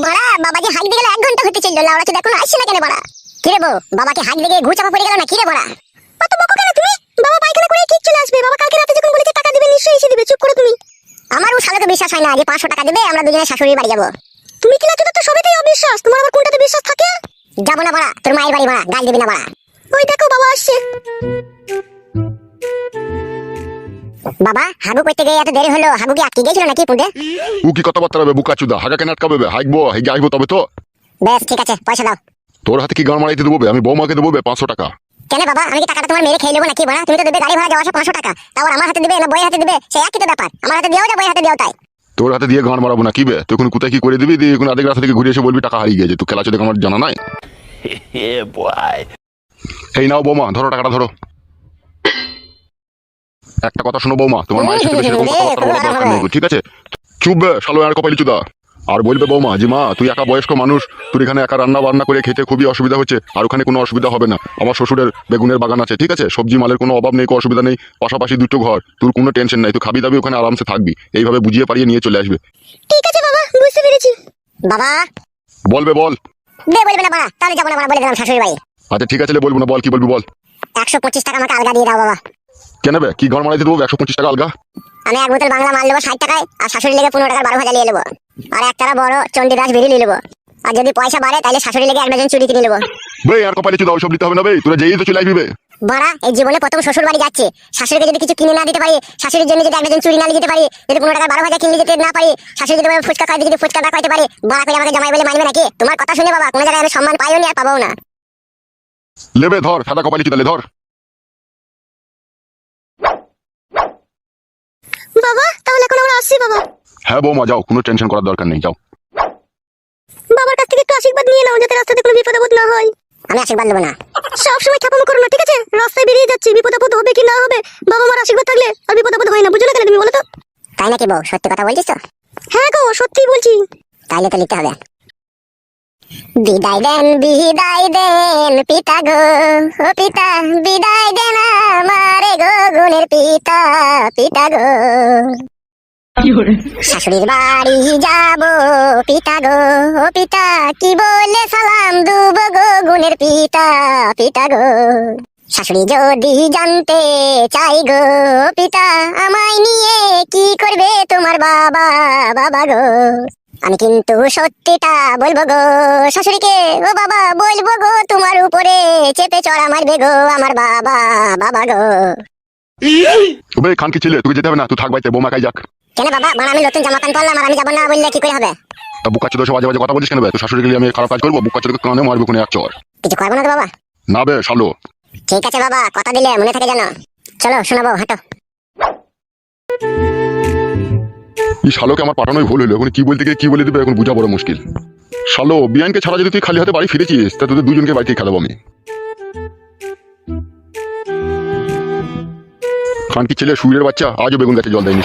বড়া বাবাকে হাঁক দিয়ে গেল 1 ঘন্টা হতে চললো, লাউড়া তো এখন আসছে না কেন বড়া? কি রে বউ, বাবাকে হাঁক দিয়ে ঘু চাপা পড়ে গেল না কি রে বড়া? অত বকো কেন তুমি? বাবা পায়খানা করে ঠিক চলে আসবে। বাবা কালকে রাতে যখন বলেছে টাকা দিবে নিশ্চয়ই এসে দিবে, চুপ করো তুমি। আমার ও শালাকে বিশ্বাস হয় না যে 500 টাকা দিবে আমরা দুজনে শাশুড়ির বাড়ি যাব। তুমি কি লাগছো? তো সবেতেই অবিশ্বাস, তোমার আবার কোনটাতে বিশ্বাস থাকে? যাব না বড়া, তোর মায়ের বাড়ি বড়া, গাল দিবি না বড়া। ওই দেখো বাবা আসছে। বাবা হাগু করতে গিয়ে এত দেরি হলো, হাগু কি আটকে গেছিল নাকি পুঁতে? ও কি কথাবার্তা হবে বুকাচুদা? হাগা কেন আটকাবে? হাইকবো হেগে আইবো তবে তো। বেশ ঠিক আছে, পয়সা দাও। তোর হাতে কি গান মারাইতে দেবো? আমি বৌমাকে দেবো 500 টাকা। কেন বাবা, আমি কি টাকাটা তোমার মেরে খেয়ে নেবো নাকি বড়া? তুমি তো দেবে গাড়ি ভাড়া যাওয়া আসা 500 টাকা, তাও আমার হাতে দিবে না বইয়ের হাতে দিবে? সে একই তো ব্যাপার, আমার হাতে দিও না বইয়ের হাতে দিও তাই। তোর হাতে দিয়ে গান মারাবো না কি বে? তুই কোথায় কি করে দিবি? দিয়ে আধেক রাস্তা থেকে ঘুরে এসে বলবি টাকা হারিয়ে গেছে। তুই খেলা চোদে আমার জানা নাই। এই নাও বৌমা, ধরো টাকাটা ধরো। একটা কথা শোনো বৌমা, তোমার মায়ের সাথে বেশি এরকম কথাবার্তা বলার দরকার নেই, ঠিক আছে? চুপ বে শালো আর কপালি চুদা। আর বলবে বৌমা যে মা তুই একা বয়স্ক মানুষ, তুই এখানে একা রান্না বান্না করে খেতে খুবই অসুবিধা হচ্ছে, আর ওখানে কোনো অসুবিধা হবে না। আমার শ্বশুরের বেগুনের বাগান আছে, ঠিক আছে? সবজি মালের কোনো অভাব নেই, কোনো অসুবিধা নেই, পাশাপাশি দুটো ঘর, তোর কোনো টেনশন নাই, তুই খাবি দাবি ওখানে আরামসে থাকবি। এইভাবে বুঝিয়ে পারিয়ে নিয়ে চলে আসবে। ঠিক আছে বাবা, বুঝতে পেরেছি। বাবা বলবে বল। বলবে না বাবা, তাহলে যাবো না বাবা, বলে দিলাম শাশুড়ি বাড়ি। আচ্ছা ঠিক আছে বলবো না, বল কি বলবি বল। 125 টাকা আমাকে আলগা দিয়ে দাও বাবা। কেন বে, কি গান মারাইতে দেবো 125 টাকা আলগা? আমি এক বোতল বাংলা মাল নেবো 60 টাকায়, আর শাশুড়ি লেগে 15 টাকার 12 ভাজা নিয়ে নেবো, আর একটা বড় চণ্ডীদাস বিড়ি নিয়ে নেবো। আর যদি পয়সা বাড়ে তাহলে শাশুড়ি লেগে 1 ডজন চুড়ি কিনে নেবো। বে আর কপালি চুদা ওসব দিতে হবে না বে, তোরা যেই তো চলে আসবি বে। বড়া এই জীবনে প্রথম শ্বশুর বাড়ি যাচ্ছে, শাশুড়িকে যদি কিছু কিনে না দিতে পারি, শাশুড়ির জন্য যদি 1 ডজন চুড়ি না নিয়ে যেতে পারি, যদি 15 টাকার 12 ভাজা কিনে যেতে না পারি, শাশুড়ি যদি ফুচকা খাইতে যদি ফুচকা না খাইতে পারি, বড়া করে আমাকে জামাই বলে মানবে নাকি? তোমার কথা শুনে বাবা কোনো জায়গায় আমি সম্মান পাইও নি আর পাবো না। লেবে ধর সাদা কপালি চুদা, লে ধর। বাবা তাহলে এখন আমরা আসছি বাবা। হ্যাঁ বৌমা যাও, কোনো টেনশন করার দরকার নেই, যাও। বাবার কাছ থেকে একটু আশীর্বাদ নিয়ে নাও যাতে রাস্তাতে কোনো বিপদ আপদ না হয়। আমি আশীর্বাদ নেব না। সব সময় ঠাকুমা করো না, ঠিক আছে? রাস্তায় বেরিয়ে যাচ্ছি, বিপদ আপদ হবে কি না হবে, বাবা মার আশীর্বাদ থাকলে আর বিপদ আপদ হয় না, বুঝো না কেন তুমি বলো তো? তাই নাকি বউ, সত্যি কথা বলছিস তো? হ্যাঁ গো সত্যি বলছি। তাইলে তো নিতে হবে। বিদায় দেন পিতা গো, ও পিতা বিদায় দেন আমারে গো, গুণের পিতা পিতা গো। শাশুড়ির বাড়ি যাব পিতা গো, ও পিতা কি বলে সালাম দুব গো, গুণের পিতা পিতা গো। শাশুড়ি যদি জানতে চাই গো পিতা, আমায় নিয়ে কি করবে তোমার বাবা বাবা গো। আমি কিন্তু সত্যিটা বলবো গো শাশুড়িকে, ও বাবা বলবো গো, তোমার উপরে চেপে চড়া মারবে গো আমার বাবা বাবা গো। বে খানকি ছেলে, তুই যেতে হবে না, তুই থাক বাইতে, বৌমা কাই যাক। কেন বাবা, মানে আমি নতুন জামা প্যান্ট পরলাম আর আমি যাবো না বললে কি করে হবে? তা বুকাচুদা সব আজে বাজে কথা বলিস কেন বে? তুই শাশুড়ি গেলে আমি খারাপ কাজ করবো? বুকাচুদাকে কানে মারবো কোনে এক চর। কিছু করবো না তো বাবা? না বে শালো। ঠিক আছে বাবা, কথা দিলে মনে থাকে জানো। চলো শোনাবো, হাঁটো। এই শালোকে আমার পাঠানোই ভুল হলো, এখন কি বলতে গিয়ে কি বলে দিবে এখন বোঝা বড় মুশকিল। শালো বিয়ানকে ছাড়া যদি তুই খালি হাতে বাড়ি ফিরেছিস, তা তোদের দুজনকে বাড়িতে খেলাবো আমি। খানকি ছেলে সুইরের বাচ্চা, আজও বেগুন গাছে জল দেয়নি।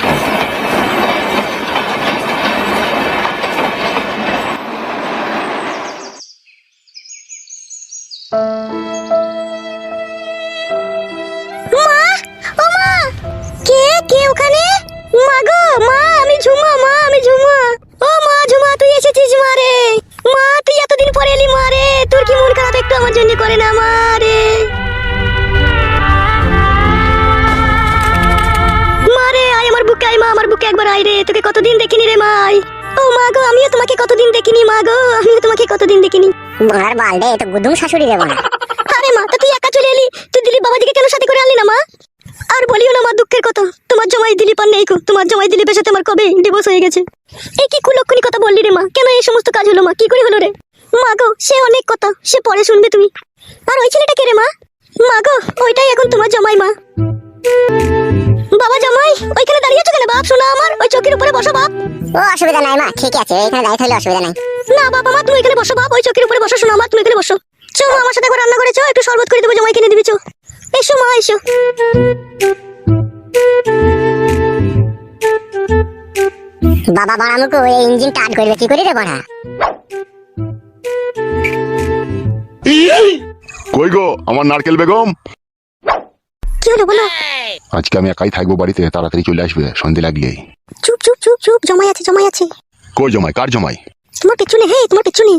কে ওখানে? মা গো মা, আমি ঝুমা, মা আমি ঝুমা। ও মা ঝুমা, তুই এসেছিস মা রে? মা তুই এতদিন পরে এলি মা রে, তোর কি মন খারাপ একটু আমার জন্য করে না মা রে? মা রে আয় আমার বুকে, আয় মা আমার বুকে একবার আয় রে, তোকে কতদিন দেখিনি রে মা। ও মা গো, আমিও তোমাকে কতদিন দেখিনি মা গো, আমিও তোমাকে কতদিন দেখিনি। মার বালডে, তো গুদুম শাশুড়ি রে মা। আরে মা, তো তুই একা চলে এলি, তুই দিলীপ বাবাজিকে কেন সাথে করে আনলি না মা? আর বলিও না মা দুঃখের কথা, তোমার জামাই দিলীপ আর নেই গো, তোমার জামাই দিলীপের সাথে আমার কবে ডিভোর্স হয়ে গেছে। এই কি কুলক্ষণী কথা বললি রে মা, কেন এই সমস্ত কাজ হলো মা, কি করে হলো রে? মা গো সে অনেক কথা, সে পরে শুনবে তুমি। আর ওই ছেলেটা কে রে মা? মা গো ওইটাই এখন তোমার জামাই মা। বাবা জামাই ওইখানে দাঁড়িয়ে আছো কেন বাপ? শোনা আমার, ওই চৌকির উপরে বসো বাপ। ও অসুবিধা নাই মা, ঠিক আছে এখানে দাঁড়িয়ে থাকলে অসুবিধা নাই। না বাবা মা তুমি এখানে বসো বাপ, ওই চৌকির উপরে বসো। শোনা আমার, তুমি এখানে বসো। চো মা আমার সাথে একবার রান্না করে চো, একটু শরবত করে দেবো, জামাই কিনে দিবি চো। এসো মা এসো। বাবা বাড়ামুকু এই ইঞ্জিন টাট করবে কি করে রে বাড়া? কই গো আমার নারকেল বেগম? কি হলো বলো? আজকে আমি একাই থাকবো বাড়িতে, তাড়াতাড়ি চলে আসবে সন্ধে লাগলেই। চুপ চুপ চুপ চুপ, জমাই আছে জমাই আছে। কই জমাই? কার জমাই? তোমার পেছনে, হে তোমার পেছনে।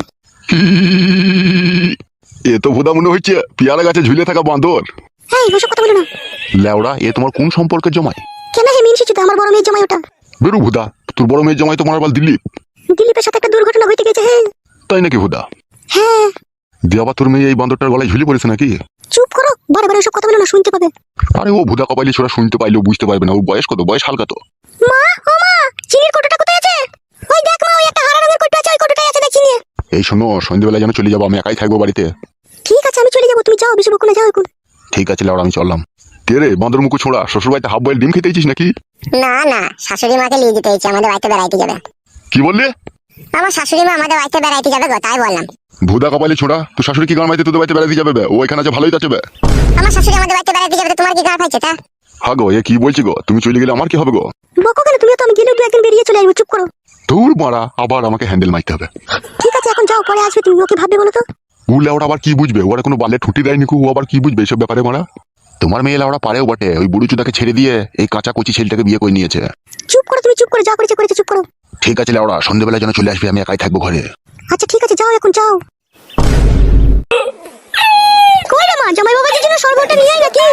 এ তো ভুদা মনে হচ্ছে পেয়ারা গাছে ঝুলে থাকা বাঁদর। হ্যাঁ ওসব কথা বলো না। লেওড়া, এ তোমার কোন সম্পর্কের জমাই? কেন হে মিনছি চুদা, আমার বড় মেয়ের জমাই ওটা। বেরু ভুদা, তোর বড় মেয়ের জমাই তোমার আবার দিল্লি। দিলীপের সাথে একটা দুর্ঘটনা ঘটে গেছে। হ্যাঁ তাই নাকি ভুদা? হ্যাঁ। দিয়ে আবার তোর মেয়ে এই বাঁদরটার গলায় ঝুলে পড়েছে নাকি? চুপ করো, বারে বারে ওসব কথা বলো না, শুনতে পাবে। আরে ও ভুদা কপালি ছোড়া, শুনতে পাইলেও বুঝতে পারবে না। ওর বয়স কত? বয়স হালকা তো। মা ও মা, চিনির কৌটোটা কোথায় আছে? ওই দেখ মা, ওই একটা হারা রঙের কৌটো আছে, ওই কৌটোটাই আছে দেখ চিনি। এই শোনো, সন্ধ্যেবেলা যেন চলে যাবো, আমি একাই থাকবো বাড়িতে। ঠিক আছে আমি চলে যাবো, তুমি যাও, বেশি বকো না, যাও এখন। ঠিক আছে লেওড়া, আমি চললাম। কে রে বাঁদর মুখো ছোড়া, শ্বশুর বাড়িতে হাফ বয়েল ডিম খেতেছিস নাকি? না না, শাশুড়ি মাকে নিয়ে যেতে হয়েছে, আমাদের বাড়িতে বেড়াইতে যাবে। কি বললে? আমার শাশুড়ি মা আমাদের বাড়িতে বেড়াইতে যাবে গো, তাই বললাম। ভুদা কপালি ছোড়া, তুই শাশুড়ি কি গান মাইতে তোদের বাড়িতে বেড়াতে যাবে? ও এখানে আছে ভালোই যাচ্ছে। আমার শাশুড়ি আমাদের বাড়িতে বেড়াইতে যাবে, তো তোমার কি গায়ে পাইছে তা? হা গো, এ কি বলছি গো? তুমি চলে গেলে আমার কি হবে গো? বকো কেন তুমি? তো আমি গেলেও দু একদিন বেরিয়ে চলে আসবো, চুপ করো। তোর মারা আবার আমাকে হ্যান্ডেল মারতে হবে। ঠিক আছে এখন যাও, পরে আসবে তুমি। ওকে ভাববে বলো তো। ও লেওড়া আবার কি বুঝবে? ওরা কোনো বালে ঠুটি দেয়নি, ও আবার কি বুঝবে এসব ব্যাপারে? মারা তোমার মেয়ে লেওড়া পারেও বটে, ওই বুড়ো চুদাকে ছেড়ে দিয়ে এই কাঁচা কচি ছেলেটাকে বিয়ে করে নিয়েছে। চুপ করো তুমি, চুপ করো, যা করেছে করেছে, চুপ করো। ঠিক আছে লেওড়া, সন্ধ্যেবেলা যেন চলে আসবে, আমি একাই থাকবো ঘরে। আচ্ছা ঠিক আছে, যাও এখন যাও। কই রে মা, জামাই বাবাজির জন্য শরবতটা নিয়ে আয় নাকি?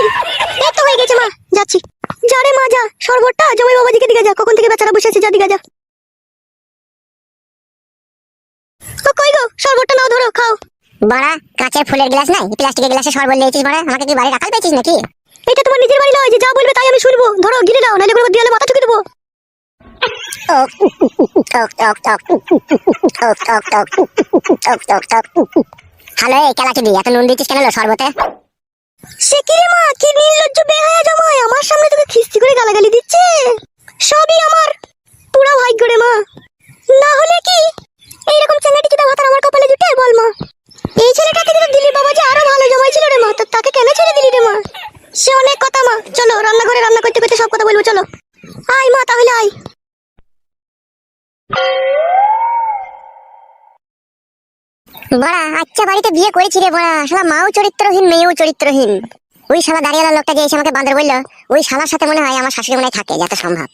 এই তো হয়ে গেছে মা, যাচ্ছি। যা রে মা যা, শরবতটা জামাই বাবাজিকে দিকে যা, কখন থেকে বেচারা বসে আছে, যা দিকে যা। ও কই গো, শরবতটা নাও, ধরো খাও। বড়া, কাঁচের ফুলের গ্লাস নাই, প্লাস্টিকের গ্লাসে শরবত নিয়েছিস বড়া? আমাকে কি বাড়ি রাখাল পেয়েছিস নাকি? এটা তোমার নিজের বাড়ি নয় যে যা বলবে তাই আমি শুনবো। ধরো গিলে দাও, নাহলে করে দেয়ালে মাথা ঠুকে দেবো। হ্যালো, এই কেলাচি দি, এত নুন দিচ্ছিস কেন লো শরবতে? সে কি রে মা, কি নির্লজ্জ বেহায়া জামাই, আমার সামনে তোকে খিস্তি করে গালাগালি দিচ্ছে। সবই আমার পুরো ভাগ্য রে মা, না হলে কি এইরকম চেঙ্গাটি চুদা ভাতার আমার কপালে জুটে? বল মা, এই ছেলেটাকে যদি দিলি বাবাজি আরো ভালো জামাই ছিল রে মা, তো তাকে কেন ছেড়ে দিলি রে মা? সে অনেক কথা মা, চলো রান্নাঘরে রান্না করতে করতে সব কথা বলবো, চলো। আয় মা তাহলে আয়। বড়া, আচ্ছা বাড়িতে বিয়ে করেছি রে বড়া, শালা মাও চরিত্রহীন মেয়েও চরিত্রহীন। ওই শালা দাঁড়িয়ালা লোকটা যে এসে আমাকে বাঁদর বললো, ওই শালার সাথে মনে হয় আমার শাশুড়ি মনে হয় থাকে, যত সম্ভব।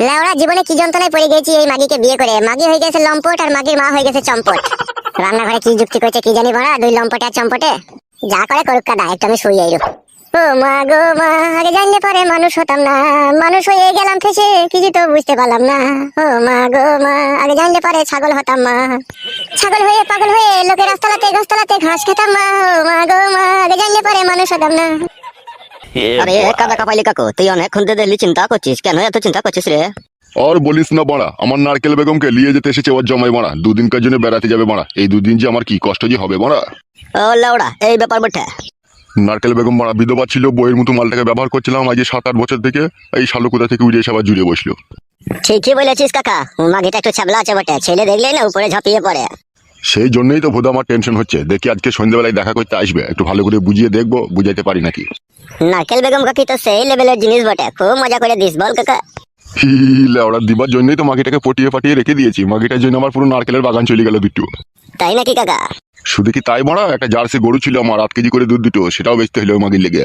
লেওড়া, জীবনে কি যন্ত্রণায় পড়ে গেছি এই মাগিকে বিয়ে করে। মাগি হয়ে গেছে লম্পট আর মাগির মা হয়ে গেছে চম্পট। রান্নাঘরে কি যুক্তি করছে কি জানি বড়া, দুই লম্পটে আর চম্পটে। যা করে করুক কাদা, একটু আমি শুয়ে আইরো। ও মা গো মা, আগে জানলে পরে মানুষ হতাম না, মানুষ হয়ে গেলাম ফেসে, কিছু তো বুঝতে পারলাম না। ও মা গো মা, আগে জানলে পরে ছাগল হতাম মা, ছাগল হয়ে পাগল হয়ে লোকের গাছতলাতে ঘাস খেতাম মা। ও মা গো মা, আগে জানলে পরে মানুষ হতাম না। আরে কাদা কাপাইলি কাকু, তুই অনেকক্ষণ ধরে চিন্তা করছিস, কেন এত চিন্তা করছিস রে? আর বলিস না বাড়া, আমার নারকেল বেগমকে নিয়ে যেতে এসেছে ওর জমাই বাড়া, দুদিনকার জন্য বেড়াতে যাবে বাড়া। এই দুদিন যে আমার কি কষ্ট যে হবে বাড়া। ও লাউড়া, এই ব্যাপার বটে। নারকেল বেগম বাড়া বিধবা ছিল, বইয়ের মতো মালটাকে ব্যবহার করছিলাম আজ 7-8 বছর থেকে। এই শালু কোথা থেকে উড়ে এসে আবার জুড়ে বসলো। ঠিকই বলেছিস কাকা, মাগিটা একটু ছাবলা আছে বটে, ছেলে দেখলেই না উপরে ঝাঁপিয়ে পড়ে। সেই জন্যই তো ভোদা আমার টেনশন হচ্ছে। দেখি আজকে সন্ধ্যাবেলায় দেখা করতে আসবে, একটু ভালো করে বুঝিয়ে দেখবো, বুঝাইতে পারি নাকি। নারকেল বেগম কাকি তো সেই লেভেলের জিনিস বটে, খুব মজা করে দিস বল কাকা। ওরা দিবার জন্যই তো মাগিটাকে পটিয়ে পাটিয়ে রেখে দিয়েছি। মাগিটার জন্য আমার পুরো নারকেলের বাগান চলে গেল দুটো। তাই নাকি কাকা? শুধু কি তাই বড়া, একটা জার্সি গরু ছিল আমার, 8 কেজি করে দুধ দুটো, সেটাও বেচতে হলো মাগির লেগে।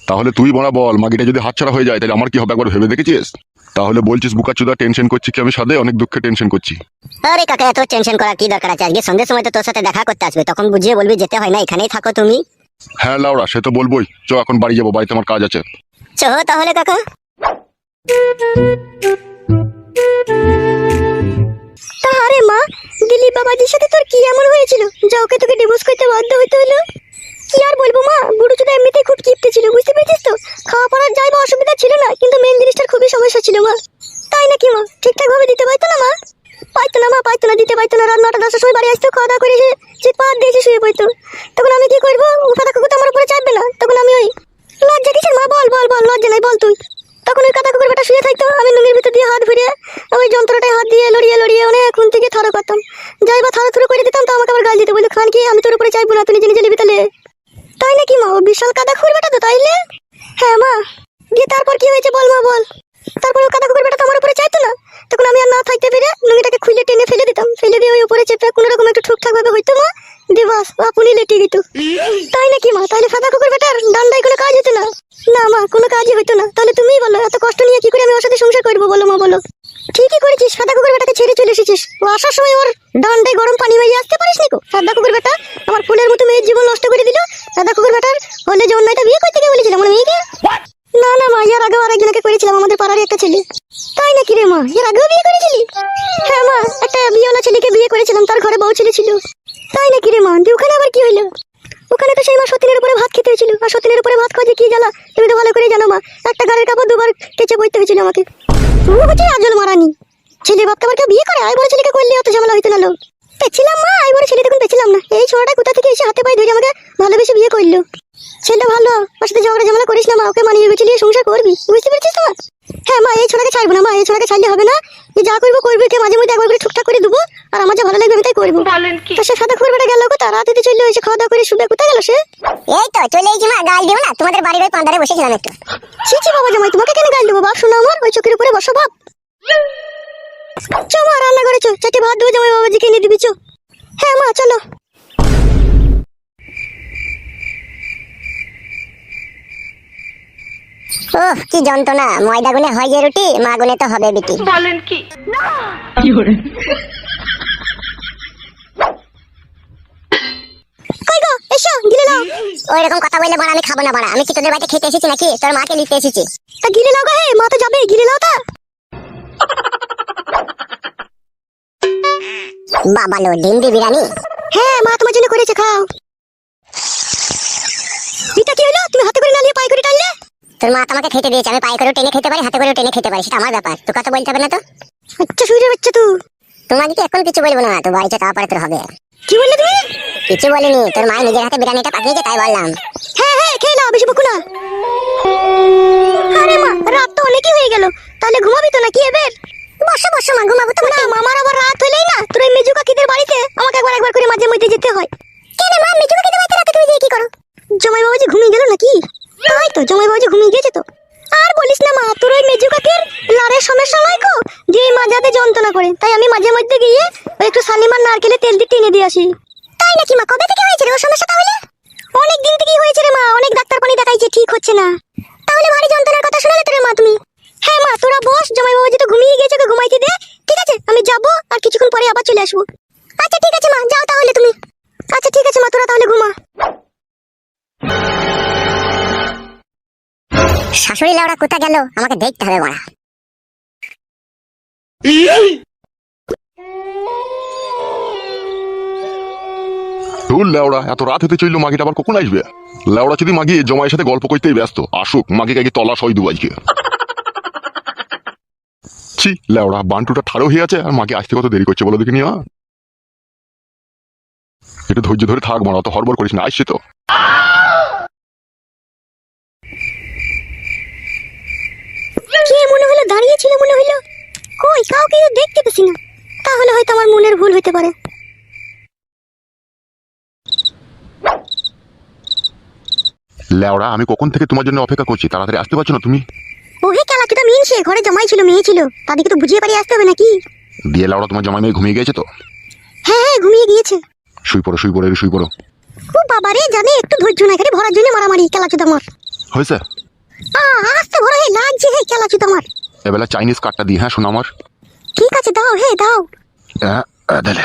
তাহলে তুই বড়া বল, মাগিটা যদি হাতছাড়া হয়ে যায় তাহলে আমার কি হবে একবার ভেবে দেখেছিস? তাহলে বলছিস বুকাচুদা টেনশন করছি কি আমি? সাথে অনেক দুঃখে টেনশন করছি। আরে কাকা, এত টেনশন করার কি দরকার আছে? আজকে সন্ধ্যের সময় তো তোর সাথে দেখা করতে আসবে, তখন বুঝিয়ে বলবি যেতে হয় না, এখানেই থাকো তুমি। হ্যাঁ লাউড়া, সে তো বলবোই। চ এখন বাড়ি যাবো, বাড়িতে আমার কাজ আছে। চ তাহলে কাকা। আরে মা, দিলীপ বাবাজির সাথে তোর কি এমন হয়েছিল যা ওকে তোকে ডিভোর্স করতে বাধ্য হতে হলো? কি আর বলবো মা, বুড়ো চুদা এমনিতেই খুব কিপটে ছিল, বুঝতে পেরেছিস তো। খাওয়া পড়ার যাই বা অসুবিধা ছিল না, কিন্তু মেন জিনিসটার খুবই সমস্যা ছিল মা। তাই নাকি মা? ঠিকঠাক ভাবে দিতে পারতো না মা? পাইতো না মা, পাইতো না, দিতে পারতো না। রাত 9টা 10টার সময় বাড়ি আসতো, খাওয়া দাওয়া করে এসে চিৎপাত দিয়েছে শুয়ে পড়তো। তখন আমি কি করবো? কাদা কুকুর তো আমার উপরে চাপবে না, তখন আমি ওই লজ্জা কিসের মা? বল বল বল, লজ্জা নাই বল তুই। তখন ওই কাদা কুকুর বেটা শুয়ে থাকতো, আমি নুঙ্গির ভিতর দিয়ে হাত ভরিয়ে ওই যন্ত্রটায় হাত দিয়ে লড়িয়ে লড়িয়ে অনেকক্ষণ থেকে থরো করতাম। যাই বা থরো থরো করে দিতাম, তো আমাকে আবার গাল দিতে বলতো, খান কি আমি তোর উপরে চাইবো না, তুই নিজে নিজে নিবি তাহলে। তাই নাকি মা? ও বিশাল কাদা কুকুর বেটা তো তাইলে? হ্যাঁ মা। দিয়ে তারপর কি হয়েছে বল মা বল। তারপর ও কাদা কুকুর বেটা তো আমার উপরে চাইতো না, তখন আমি আর না থাকতে পেরে লুঙ্গিটাকে খুলে টেনে ফেলে দিতাম, ফেলে দিয়ে ওই উপরে চেপে কোনো রকম একটু ঠুকঠাক ভাবে হইতো মা, দিবাস আপনি লেটে গেত। তাই নাকি মা? তাইলে কাদা কুকুর বেটার ডান্ডায় কোনো কাজ হতো না? না মা, কোনো কাজই হইতো না। তাহলে তুমিই বলো ও আসার সময় ওর ডান্ডায় গরম পানি মাইয়ে আসতে পারিস নিকো সাদা কুকুর বেটা আমার ফুলের মতো মেয়ের জীবন নষ্ট করে দিল সাদা কুকুর বেটার হলে যে অন্যটা বিয়ে করতে গিয়ে বলেছিলাম আমার মেয়েকে না না মা এর আগেও আরেকজনকে করেছিলাম আমাদের পাড়ারই একটা ছেলে তাই নাকি রে মা এর আগেও বিয়ে করেছিলি হ্যাঁ মা একটা বিয়েওয়ালা ছেলেকে বিয়ে করেছিলাম তার ঘরে বউ ছেলে ছিল তাই নাকি রে মা দিয়ে ওখানে আবার কি হইলো ওখানে তো সেই মা সতীনের উপরে ভাত খেতে হয়েছিল আর সতীনের উপরে ভাত খাওয়া যে কি জ্বালা তুমি তো ভালো করে জানো মা একটা গাড়ির কাপড় দুবার কেচে বইতে হয়েছিল আমাকে ও হচ্ছে আজল মারানি ছেলে বাপ আবার কেউ বিয়ে করে আই বড় ছেলেকে করলে অত ঝামেলা হইতো না লোক পেছিলাম মা আই বড় ছেলে তখন পেছিলাম না এই ছোড়াটা কোথা থেকে এসে হাতে পায়ে ধরে আমাকে ভালোবেসে বিয়ে করলো ছেলে ভালো ওর সাথে ঝগড়া ঝামেলা করিস না মা ওকে মানিয়ে গুছিয়ে সংসার করবি বুঝতে পেরেছিস তো মা হ্যাঁ মা এই ছোড়াকে ছাড়বো না মা এই ছোড়াকে ছাড়লে হবে না যে যা করবো করবি কে মাঝে মধ্যে একবার করে ঠুকঠাক করে দেবো আর আমার যা ভালো লাগবে আমি তাই করবো তো সে সাদা খুব বেটা গেল কোথা রাতে চলে এসে খাওয়া দাওয়া করে শুবে কোথায় গেল সে এই তো চলে এসেছি মা, গাল দিও না, তোমাদের বাড়ির ওই পান্ডারে বসেছিলাম একটু। ছি ছি বাবা জামাই তোমাকে কেন গাল দেবো বাপ শোনা আমার ওই চোখের উপরে বসো বাপ চো মা রান্না করেছো চারটে ভাত দেবো জামাই বাবাজিকে এনে দিবি চো হ্যাঁ মা চলো ওহ কি যন্ত্রণা, ময়দা গুনে হয় যে রুটি, মা গুনে তো হবে বিটি। বলেন কি কই গো এসো গিলে নাও ওই রকম কথা বললে বাড়া আমি খাবো না বাড়া, আমি কি তোদের বাড়িতে খেতে এসেছি নাকি তোর মাকে নিতে এসেছি? তা গিলে নাও গো হে মা তো যাবে গিলে নাও তা বাবা লো ডিম দি বিরিয়ানি। হ্যাঁ মা তোমার জন্য করেছে খাও এটা কি হলো তুমি হাতে করে না নিয়ে পায়ে করে টানলে তোর মা তোমাকে খেতে দিয়েছে, আমি পায়ে করে টেনে খেতে পারি, হাতে করে টেনে খেতে পারি, সেটা আমার ব্যাপার, তোর কথা বলতে হবে না তো। আচ্ছা শুয়ে বাচ্চা তুই তোমাকে কি এখন কিছু বলবো না, তো বাড়িতে তারপরে তোর হবে। কি বললে তুমি কিছু বলিনি, তোর মা নিজের হাতে বিরিয়ানিটা পাঠিয়েছে তাই বললাম। হ্যাঁ হ্যাঁ খেয়ে নাও বেশি বকু না আরে মা রাত তো অনেকই হয়ে গেল তাহলে ঘুমাবি তো নাকি এবার বসো বসো মা, ঘুমাবো তো না মামার আবার রাত হলেই না তোর এই মেজু কাকিদের বাড়িতে আমাকে একবার একবার করে মাঝে মধ্যে যেতে হয় কেন মা, মিজু কাকিদের বাড়িতে রাতে তুমি দিয়ে কি করো? জামাই বাবাজি ঘুমিয়ে গেল নাকি তাই তো জামাই বাবাজি ঘুমিয়ে গেছে তো আর বলিস না মা তোর ওই মেজু কাকের লারের সমস্যা নয় গো যে এই মাঝাতে যন্ত্রণা করে তাই আমি মাঝে মধ্যে গিয়ে ওই একটু শালিমার নারকেলের তেল দিয়ে টেনে দিয়ে আসি তাই নাকি মা, কবে থেকে হয়েছে রে ওর সমস্যা তাহলে? অনেক দিন থেকেই হয়েছে রে মা অনেক ডাক্তার পানি দেখাইছে ঠিক হচ্ছে না তাহলে ভারী যন্ত্রণার কথা শোনালে তো রে মা তুমি। হ্যাঁ মা তোরা বস জামাই বাবাজি তো ঘুমিয়ে গেছে ওকে ঘুমাইতে দে ঠিক আছে আমি যাবো আর কিছুক্ষণ পরে আবার চলে আসবো আচ্ছা ঠিক আছে মা, যাও তাহলে তুমি। আচ্ছা ঠিক আছে মা তোরা তাহলে ঘুমা শাশুড়ি লাউড়া কোথা গেল আমাকে দেখতে হবে বাড়া। তোর লেওড়া এত রাত হতে চললো মাগিটা আবার কখন আসবে লেওড়া যদি মাগি জমায়ের সাথে গল্প করতেই ব্যস্ত আসুক মাগিকে আগে তলা সই দেবো আজকে ছি লেওড়া বান্টুটা ঠাড়ো হয়ে আছে আর মাকে আসতে কত দেরি করছে বলো দেখিনি একটু ধৈর্য ধরে থাক মারা অত হড়বড় করিস না আসছে তো কে মনে হলো দাঁড়িয়ে ছিল মনে হলো কই কাউকে তো দেখতে পেছি না তাহলে হয়তো আমার মনের ভুল হতে পারে লেওড়া আমি কখন থেকে তোমার জন্য অপেক্ষা করছি তাড়াতাড়ি আসতে পারছো না তুমি ওহে খেলা কিটা মিনছে ঘরে জামাই ছিল মেয়ে ছিল তাদেরকে তো বুঝিয়ে পারি আসতে হবে নাকি দিয়ে লেওড়া তোমার জামাই মেয়ে ঘুমিয়ে গেছে তো হ্যাঁ হ্যাঁ ঘুমিয়ে গিয়েছে শুই পড়ো শুই পড়ো ও বাবা রে জানে একটু ধৈর্য না এখানে ভরার জন্য মারামারি খেলা চুদা আমার হয়েছে আস্তে ভরা হে লাগছে হে খেলা চুদা আমার এবেলা চাইনিজ কার্ডটা দিই হ্যাঁ শোনা আমার ঠিক আছে দাও হে দাও দিলে